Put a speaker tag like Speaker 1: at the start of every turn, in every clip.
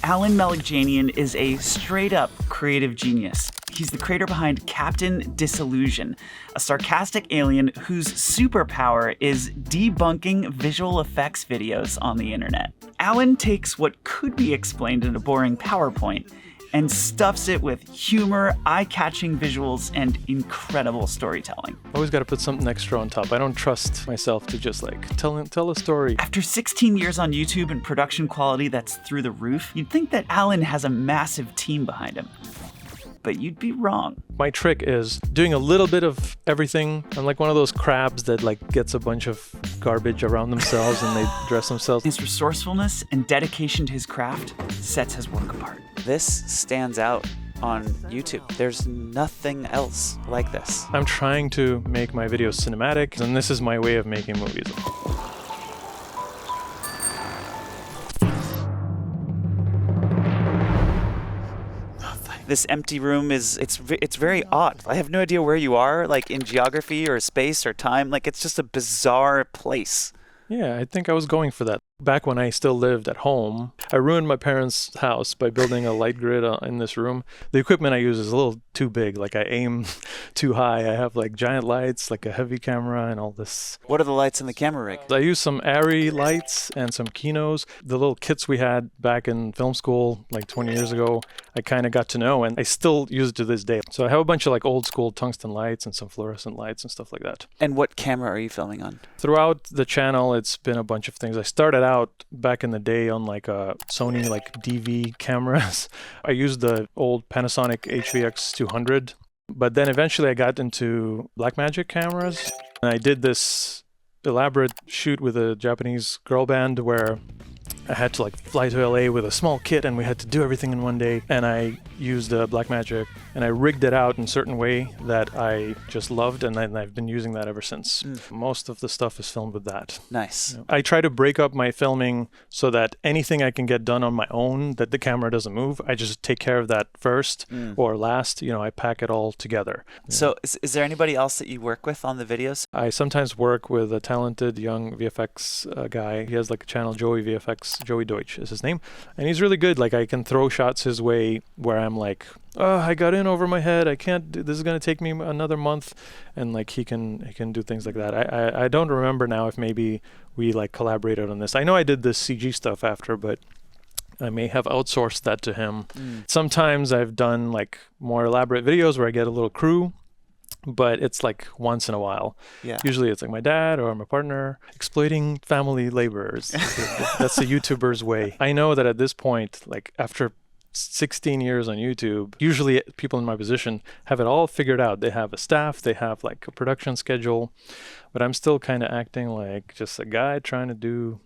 Speaker 1: Alan Melekjanian is a straight-up creative genius. He's the creator behind Captain Disillusion, a sarcastic alien whose superpower is debunking visual effects videos on the internet. Alan takes what could be explained in a boring PowerPoint and stuffs it with humor, eye-catching visuals, and incredible storytelling.
Speaker 2: Always got to put something extra on top. I don't trust myself to just like tell a story.
Speaker 1: After 16 years on YouTube and production quality that's through the roof, you'd think that Alan has a massive team behind him. But you'd be wrong.
Speaker 2: My trick is doing a little bit of everything. I'm like one of those crabs that like gets a bunch of garbage around themselves and they dress themselves.
Speaker 1: His resourcefulness and dedication to his craft sets his work apart.
Speaker 3: This stands out on YouTube. There's nothing else like this.
Speaker 2: I'm trying to make my videos cinematic, and this is my way of making movies.
Speaker 3: This empty room it's very odd. I have no idea where you are, like in geography or space or time. Like it's just a bizarre place.
Speaker 2: Yeah, I think I was going for that. Back when I still lived at home, I ruined my parents' house by building a light grid in this room. The equipment I use is a little too big. Like I aim too high. I have like giant lights, like a heavy camera and all this.
Speaker 3: What are the lights in the camera rig?
Speaker 2: I use some Arri lights and some Kinos. The little kits we had back in film school like 20 years ago, I kind of got to know and I still use it to this day. So I have a bunch of like old school tungsten lights and some fluorescent lights and stuff like that.
Speaker 3: And what camera are you filming on?
Speaker 2: Throughout the channel, it's been a bunch of things. I started out back in the day on like a Sony like DV cameras. I used the old Panasonic HVX 200, but then eventually I got into Blackmagic cameras. And I did this elaborate shoot with a Japanese girl band where I had to like fly to LA with a small kit and we had to do everything in one day. And I used Blackmagic and I rigged it out in a certain way that I just loved, and I've been using that ever since. Most of the stuff is filmed with that.
Speaker 3: Nice.
Speaker 2: You know, I try to break up my filming so that anything I can get done on my own that the camera doesn't move, I just take care of that first or last. You know, I pack it all together.
Speaker 3: So is there anybody else that you work with on the videos?
Speaker 2: I sometimes work with a talented young VFX guy. He has like a channel, Joey VFX. Joey Deutsch is his name, and he's really good. Like I can throw shots his way where I'm like, oh, I got in over my head, I can't do this, is going to take me another month, and like he can do things like that. I don't remember now if maybe we like collaborated on this. I know I did this CG stuff after, but I may have outsourced that to him. Sometimes I've done like more elaborate videos where I get a little crew, but it's like once in a while.
Speaker 3: Yeah.
Speaker 2: Usually it's like my dad or my partner exploiting family laborers. That's the YouTuber's way. I know that at this point, like after 16 years on YouTube, usually people in my position have it all figured out. They have a staff, they have like a production schedule, but I'm still kind of acting like just a guy trying to do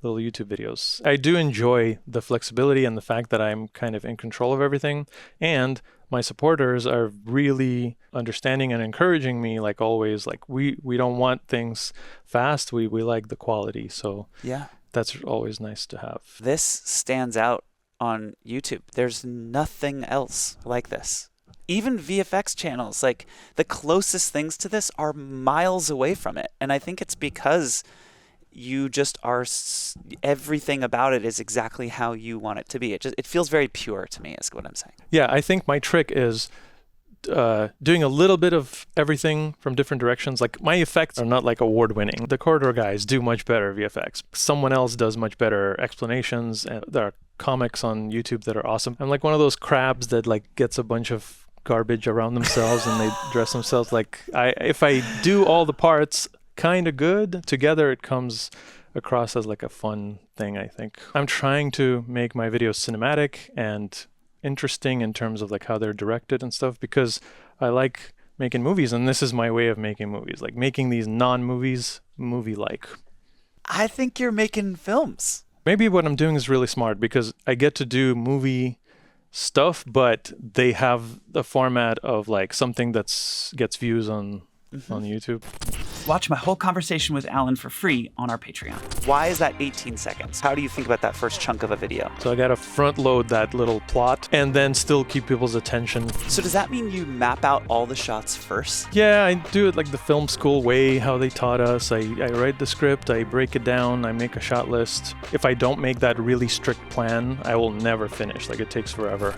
Speaker 2: little YouTube videos. I do enjoy the flexibility and the fact that I'm kind of in control of everything, and my supporters are really understanding and encouraging me, like always, like we don't want things fast, we like the quality. So
Speaker 3: yeah,
Speaker 2: that's always nice to have.
Speaker 3: This stands out on YouTube. There's nothing else like this. Even VFX channels, like the closest things to this are miles away from it. And I think it's because you just are, everything about it is exactly how you want it to be. It feels very pure to me, is what I'm saying.
Speaker 2: Yeah, I think my trick is doing a little bit of everything from different directions. Like my effects are not like award-winning. The corridor guys do much better VFX. Someone else does much better explanations, and there are comics on YouTube that are awesome. I'm like one of those crabs that like gets a bunch of garbage around themselves and they dress themselves like if I do all the parts kind of good together, it comes across as like a fun thing, I think. I'm trying to make my videos cinematic and interesting in terms of like how they're directed and stuff, because I like making movies, and this is my way of making movies, like making these non-movies movie-like.
Speaker 3: I think you're making films.
Speaker 2: Maybe what I'm doing is really smart because I get to do movie stuff, but they have the format of like something that's gets views on YouTube.
Speaker 1: Watch my whole conversation with Alan for free on our Patreon.
Speaker 3: Why is that 18 seconds? How do you think about that first chunk of a video?
Speaker 2: So I gotta front load that little plot and then still keep people's attention.
Speaker 3: So does that mean you map out all the shots first?
Speaker 2: Yeah, I do it like the film school way, how they taught us. I write the script, I break it down, I make a shot list. If I don't make that really strict plan, I will never finish. Like, it takes forever.